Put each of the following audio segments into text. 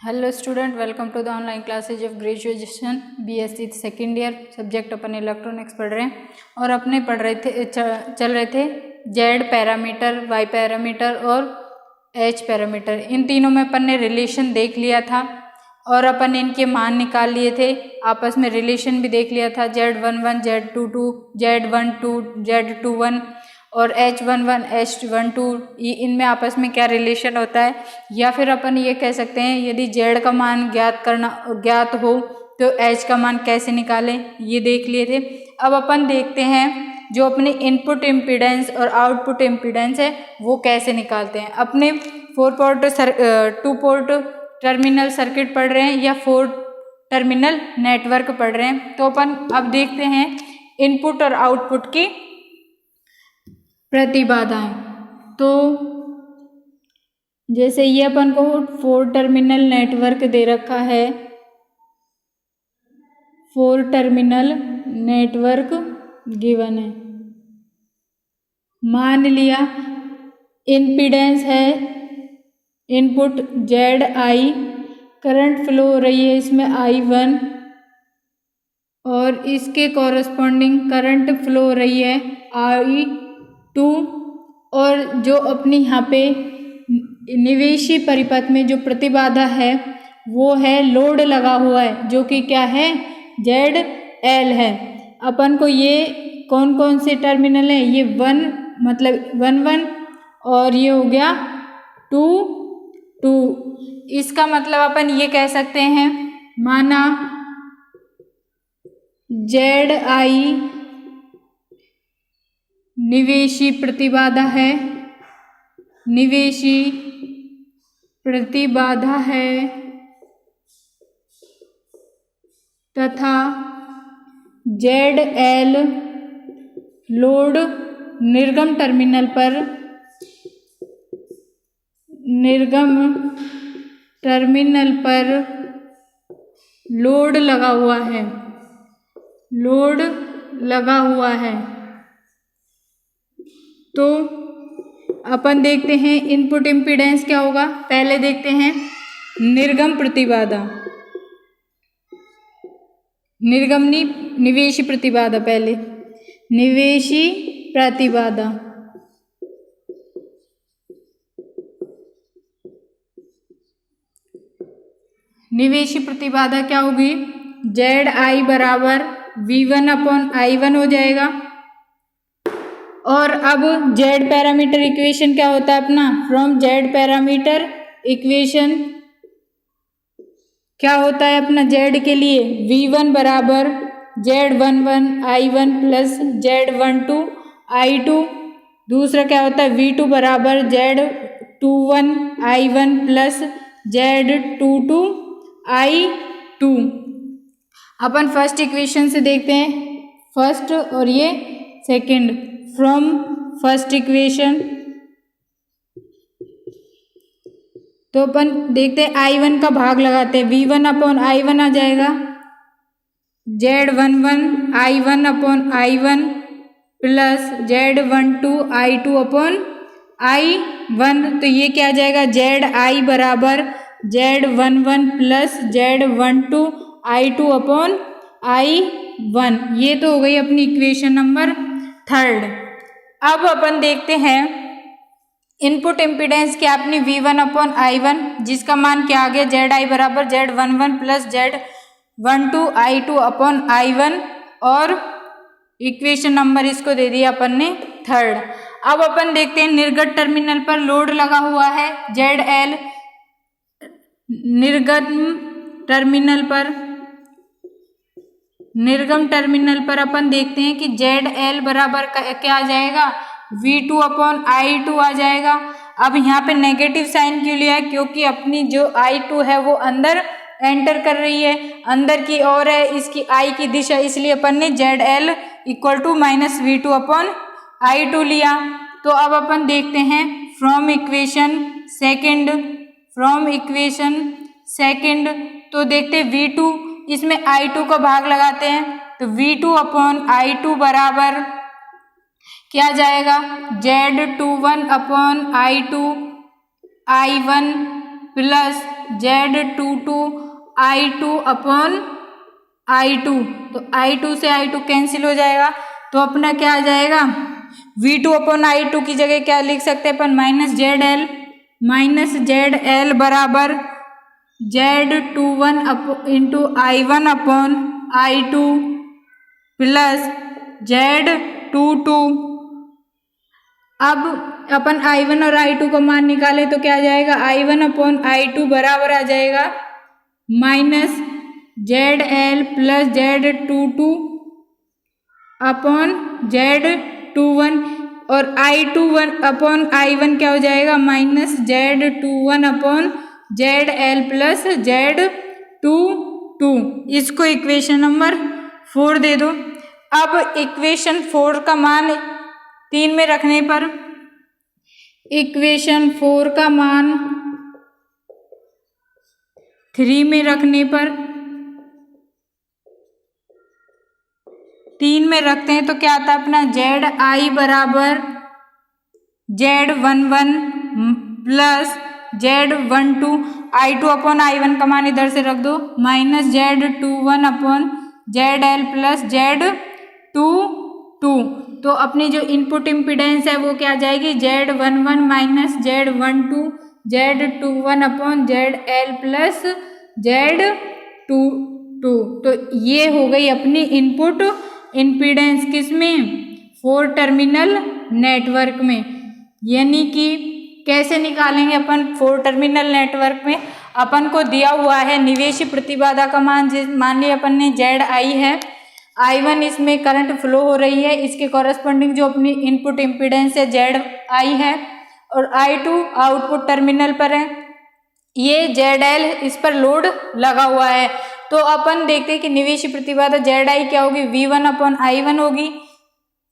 Hello student, welcome to the online classes of graduation BSc second year. Subject अपन electronics पढ़ रहे हैं और अपने चल रहे थे जेड पैरामीटर, वाई पैरामीटर और एच पैरामीटर। इन तीनों में अपन ने रिलेशन देख लिया था और अपन इनके मान निकाल लिए थे। आपस में रिलेशन भी देख लिया था, Z11, Z22, Z12, Z21 और H11, H12 इनमें आपस में क्या रिलेशन होता है। या फिर अपन ये कह सकते हैं यदि Z का मान ज्ञात हो तो H का मान कैसे निकालें, ये देख लिए थे। अब अपन देखते हैं जो अपने इनपुट इम्पीडेंस और आउटपुट इम्पीडेंस है वो कैसे निकालते हैं। अपने 2 पोर्ट टर्मिनल सर्किट पढ़ रहे हैं या 4 टर्मिनल नेटवर्क पढ़ रहे हैं। तो अपन अब देखते हैं इनपुट और आउटपुट की प्रतिबाधाएं। तो जैसे ये अपन को 4 टर्मिनल नेटवर्क दे रखा है, 4 टर्मिनल नेटवर्क गिवन है। मान लिया इम्पीडेंस है इनपुट ZI, करंट फ्लो हो रही है इसमें I1 और इसके कॉरस्पॉन्डिंग करंट फ्लो हो रही है I2। और जो अपनी यहाँ पे निवेशी परिपथ में जो प्रतिबाधा है वो है लोड लगा हुआ है, जो कि क्या है ZL है। अपन को ये कौन कौन से टर्मिनल है, ये 1 मतलब 1 और ये हो गया 2। इसका मतलब अपन ये कह सकते हैं, माना ZI निवेशी प्रतिबाधा है, निवेशी प्रतिबाधा है तथा ZL लोड निर्गम टर्मिनल पर लोड लगा हुआ है। तो अपन देखते हैं इनपुट इम्पीडेंस क्या होगा। पहले देखते हैं निर्गम प्रतिबाधा, निवेशी प्रतिबाधा। पहले निवेशी प्रतिबाधा, निवेशी प्रतिबाधा क्या होगी, ZI बराबर V1/I1 हो जाएगा। और अब Z पैरामीटर इक्वेशन क्या होता है अपना, फ्रॉम Z पैरामीटर इक्वेशन क्या होता है अपना Z के लिए, V1 बराबर Z11I1 प्लस Z12I2। दूसरा क्या होता है V2 बराबर Z21I1 प्लस Z22I2। अपन फर्स्ट इक्वेशन से देखते हैं, फर्स्ट और ये सेकंड। फ्रॉम फर्स्ट इक्वेशन तो अपन देखते हैं I1 का भाग लगाते हैं, V1/I1 आ जाएगा, Z11I1/I1 प्लस Z12I2/I1। तो ये क्या आ जाएगा, ZI बराबर Z11 प्लस Z12I2/I1। ये तो हो गई अपनी इक्वेशन नंबर 3। अब अपन देखते हैं इनपुट इम्पीडेंस क्या अपनी V1/I1, जिसका मान क्या आ गया, ZI बराबर Z11 प्लस Z12I2/I1 और इक्वेशन नंबर इसको दे दिया अपन ने 3। अब अपन देखते हैं निर्गत टर्मिनल पर लोड लगा हुआ है ZL। निर्गम टर्मिनल पर अपन देखते हैं कि ZL बराबर क्या आ जाएगा, V2/I2 आ जाएगा। अब यहाँ पे नेगेटिव साइन क्यों लिया है, क्योंकि अपनी जो I2 है वो अंदर एंटर कर रही है, अंदर की ओर है इसकी I की दिशा, इसलिए अपन ने ZL equal to minus V2/I2 लिया। तो अब अपन देखते हैं फ्रॉम इक्वेशन सेकंड तो देखते हैं V2, इसमें I2 का भाग लगाते हैं तो V2/I2 बराबर क्या जाएगा, Z21/I2 I1 plus Z22 I2 upon I2। तो I2 से I2 कैंसिल हो जाएगा, तो अपना क्या आ जाएगा, V2 अपॉन I2 की जगह क्या लिख सकते हैं अपन, माइनस जेड एल बराबर Z21 into I1 upon I2 plus Z22। अब अपन I1 और I2 का मान निकाले तो क्या आ जाएगा, I1 अपॉन I2 बराबर आ जाएगा minus ZL plus Z22 upon Z21 और I21 अपॉन I1 क्या हो जाएगा, minus Z21 upon ZL plus Z22। इसको इक्वेशन नंबर 4 दे दो। अब इक्वेशन 4 का मान 3 में रखने पर, इक्वेशन 4 का मान 3 में रखने पर, 3 में रखते हैं तो क्या आता है अपना, जेड आई बराबर Z11 plus Z12 I2 upon I1 का मान इधर से रख दो, minus Z21 upon ZL plus Z22। तो अपनी जो इनपुट इम्पीडेंस है वो क्या आ जाएगी, Z11 minus Z12 Z21 upon ZL plus Z22। तो ये हो गई अपनी इनपुट इम्पीडेंस किसमें, 4 टर्मिनल नेटवर्क में। यानी कि कैसे निकालेंगे अपन 4 टर्मिनल नेटवर्क में, अपन को दिया हुआ है निवेशी प्रतिबाधा का मान, मान लिया अपन ने ZI है, I1 इसमें करंट फ्लो हो रही है, इसके कॉरस्पॉन्डिंग जो अपनी इनपुट इम्पीडेंस है ZI है, और I2 आउटपुट टर्मिनल पर है, ये ZL इस पर लोड लगा हुआ है। तो अपन देखते हैं कि निवेशी प्रतिबाधा ZI क्या होगी, V1 अपॉन I1 होगी,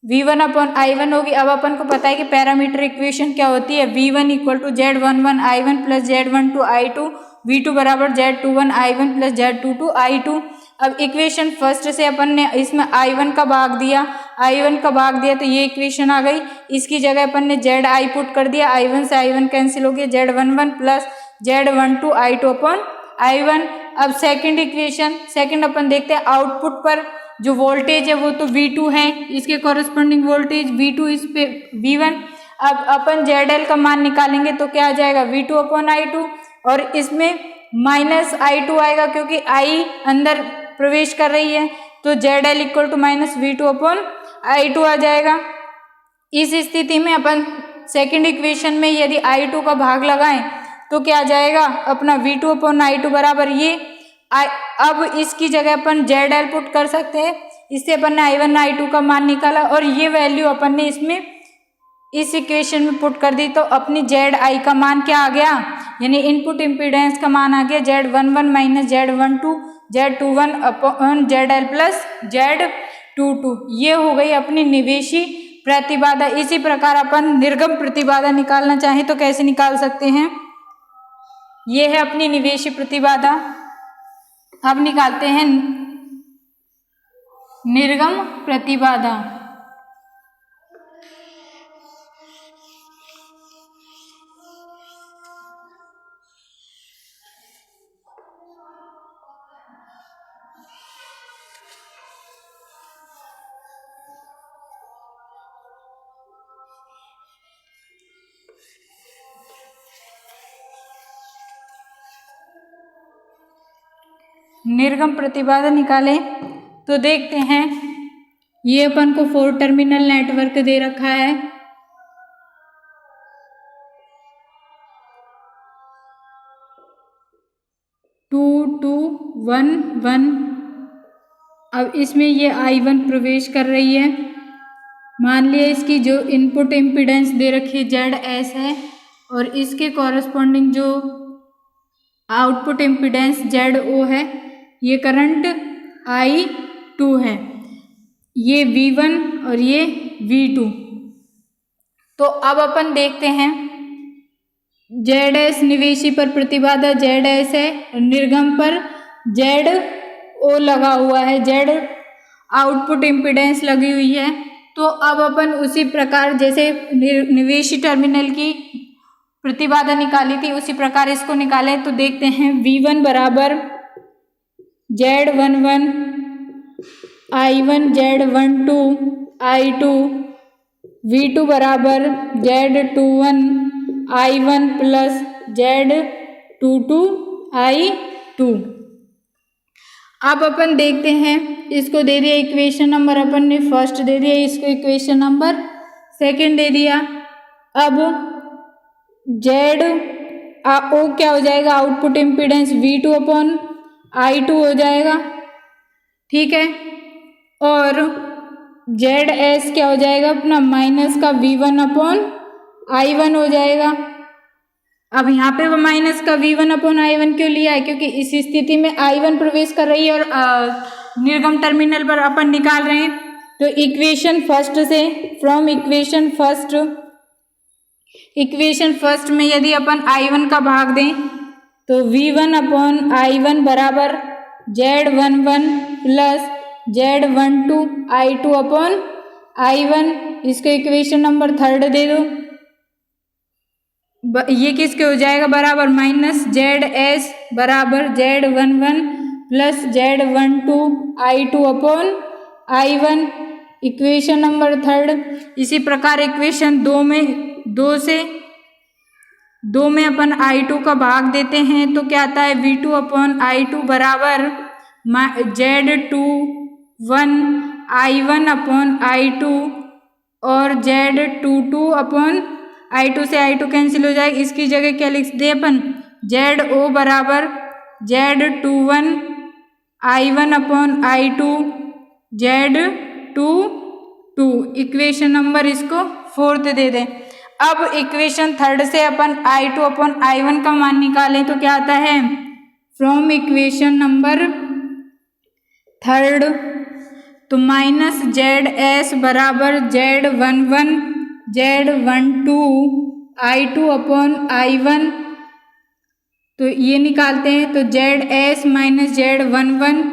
V1 अपॉन I1 होगी। अब अपन को पता है कि पैरामीटर इक्वेशन क्या होती है, V1 equal to Z11 I1 plus Z12 I2, V2 बराबर Z21 I1 plus Z22 I2। अब इक्वेशन फर्स्ट से अपन ने इसमें I1 का भाग दिया, तो ये इक्वेशन आ गई। इसकी जगह अपन ने ZI पुट कर दिया, I1 से I1 कैंसिल हो गया, Z11 plus Z12 I2 upon I1। अब सेकंड इक्वेशन, सेकंड अपन देखते हैं आउटपुट पर जो वोल्टेज है वो तो V2 है, इसके कॉरस्पॉन्डिंग वोल्टेज V2 इस पे V1। अब अपन ZL का मान निकालेंगे तो क्या आ जाएगा, V2 अपॉन I2, और इसमें माइनस I2 आएगा क्योंकि I अंदर प्रवेश कर रही है, तो ZL equal to minus V2 upon I2 आ जाएगा। इस स्थिति में अपन सेकंड इक्वेशन में यदि I2 का भाग लगाएं तो क्या आ जाएगा अपना, V2 अपॉन I2 बराबर ये अब इसकी जगह अपन ZL पुट कर सकते हैं, इससे अपन ने I1 I2 का मान निकाला और ये वैल्यू अपन ने इसमें इस इक्वेशन में पुट कर दी, तो अपनी ZI का मान क्या आ गया, यानी इनपुट इम्पीडेंस का मान आ गया Z11 minus Z12 Z21 upon ZL plus Z22। ये हो गई अपनी निवेशी प्रतिबाधा। इसी प्रकार अपन निर्गम प्रतिबाधा निकालना चाहें तो कैसे निकाल सकते हैं, ये है अपनी निवेशी प्रतिबाधा। अब निकालते हैं निर्गम प्रतिबाधा। निर्गम प्रतिबाधा निकालें तो देखते हैं, ये अपन को 4 टर्मिनल नेटवर्क दे रखा है, टू टू वन वन। अब इसमें ये I1 प्रवेश कर रही है, मान लिया इसकी जो इनपुट इम्पीडेंस दे रखी है ZS है, और इसके कॉरस्पॉन्डिंग जो आउटपुट इम्पीडेंस ZO है, ये करंट I2 है, ये V1 और ये V2। तो अब अपन देखते हैं ZS निवेशी पर प्रतिबाधा ZS है, निर्गम पर ZO लगा हुआ है, Z आउटपुट इम्पीडेंस लगी हुई है। तो अब अपन उसी प्रकार जैसे निवेशी टर्मिनल की प्रतिबाधा निकाली थी उसी प्रकार इसको निकालें। तो देखते हैं V1 बराबर Z11 I1 Z12 I2, V2 बराबर Z21 I1 plus Z22 I2। अब अपन देखते हैं, इसको दे दिया इक्वेशन नंबर अपन ने फर्स्ट दे दिया, इसको इक्वेशन नंबर सेकंड दे दिया। अब जेड ओ क्या हो जाएगा, output impedance V2 upon I2 हो जाएगा, ठीक है। और जेड एस क्या हो जाएगा अपना माइनस का V1 अपॉन I1 हो जाएगा। अब यहाँ पे वो माइनस का V1 अपॉन I1 क्यों लिया है, क्योंकि इस स्थिति में I1 प्रवेश कर रही है और निर्गम टर्मिनल पर अपन निकाल रहे हैं। तो इक्वेशन फर्स्ट से फ्रॉम इक्वेशन फर्स्ट में यदि अपन I1 का भाग दें तो V1 अपॉन I1 बराबर Z11 plus Z12 I2 upon I1। इसको इक्वेशन नंबर थर्ड दे दो, ये किसके हो जाएगा बराबर माइनस ZS बराबर Z11 plus Z12 I2 upon I1, equation number third. इसी प्रकार इक्वेशन दो में अपन I2 का भाग देते हैं तो क्या आता है V2 अपॉन I2 बराबर Z21 I1 अपॉन I2 और Z22 अपॉन I2 से I2 कैंसिल हो जाएगा। इसकी जगह क्या लिख दे अपन ZO बराबर Z21 I1 upon I2 Z22, equation number इसको फोर्थ दे दें। अब इक्वेशन थर्ड से अपन I2 अपॉन I1 का मान निकालें तो क्या आता है, फ्रॉम इक्वेशन नंबर थर्ड तो माइनस ZS बराबर Z11 Z12 I2 upon I1, तो ये निकालते हैं तो ZS माइनस Z11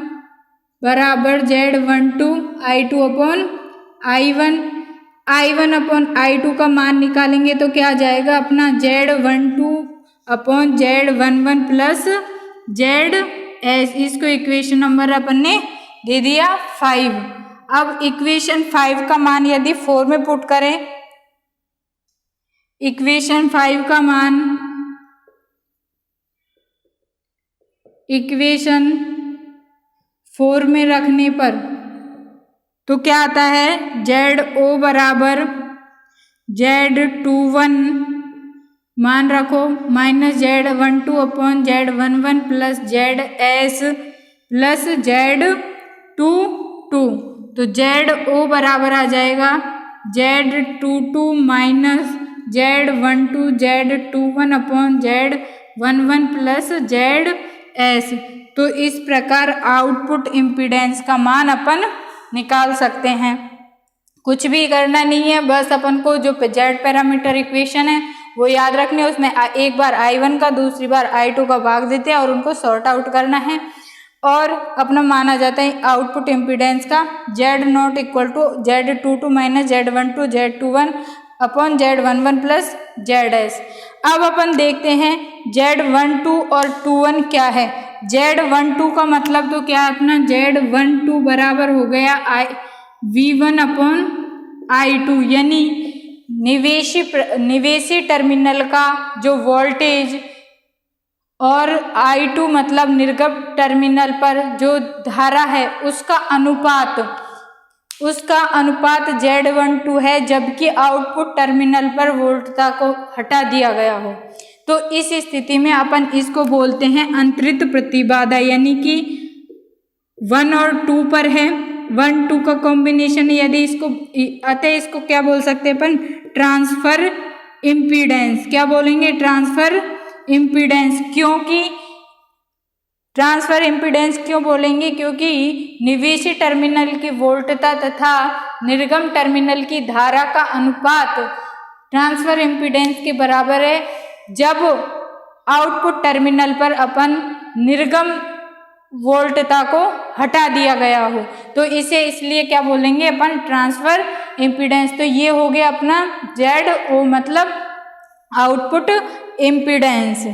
बराबर Z12 I2 upon I1 upon I2 का मान निकालेंगे तो क्या आ जाएगा अपना Z12 upon Z11 plus ZS। इसको इक्वेशन नंबर अपन ने दे दिया 5। अब इक्वेशन 5 का मान यदि 4 में पुट करें, इक्वेशन 5 का मान इक्वेशन 4 में रखने पर तो क्या आता है ZO बराबर Z21 मान रखो minus Z12 upon Z11 plus ZS plus Z22, तो ZO बराबर आ जाएगा Z22 minus Z12 Z21 upon Z11 plus ZS। तो इस प्रकार आउटपुट इम्पीडेंस का मान अपन निकाल सकते हैं। कुछ भी करना नहीं है, बस अपन को जो जेड पैरामीटर इक्वेशन है वो याद रखने, उसमें एक बार I1 का दूसरी बार I2 का भाग देते हैं और उनको सॉर्ट आउट करना है और अपना माना जाता है आउटपुट इम्पीडेंस का Z0 equal to Z22 minus Z12 Z21 upon Z11 plus ZS। अब अपन देखते हैं Z12 और 21 क्या है। Z12 का मतलब तो क्या है अपना Z12 बराबर हो गया V1 अपॉन I2, यानी निवेशी टर्मिनल का जो वोल्टेज और I2 मतलब निर्गम टर्मिनल पर जो धारा है उसका अनुपात Z12 है, जबकि आउटपुट टर्मिनल पर वोल्टता को हटा दिया गया हो। तो इस स्थिति में अपन इसको बोलते हैं अंतरित प्रतिबाधा, यानी कि 1 और 2 पर है, 1 2 का कॉम्बिनेशन। यदि इसको अतः इसको क्या बोल सकते हैं अपन ट्रांसफर इम्पीडेंस। क्या बोलेंगे ट्रांसफर इम्पीडेंस। क्योंकि ट्रांसफर इम्पीडेंस क्यों बोलेंगे, क्योंकि निवेशी टर्मिनल की वोल्टता तथा निर्गम टर्मिनल की धारा का अनुपात ट्रांसफर इम्पीडेंस के बराबर है जब आउटपुट टर्मिनल पर अपन निर्गम वोल्टता को हटा दिया गया हो। तो इसे इसलिए क्या बोलेंगे अपन ट्रांसफर इम्पीडेंस। तो ये हो गया अपना ZO मतलब आउटपुट इम्पीडेंस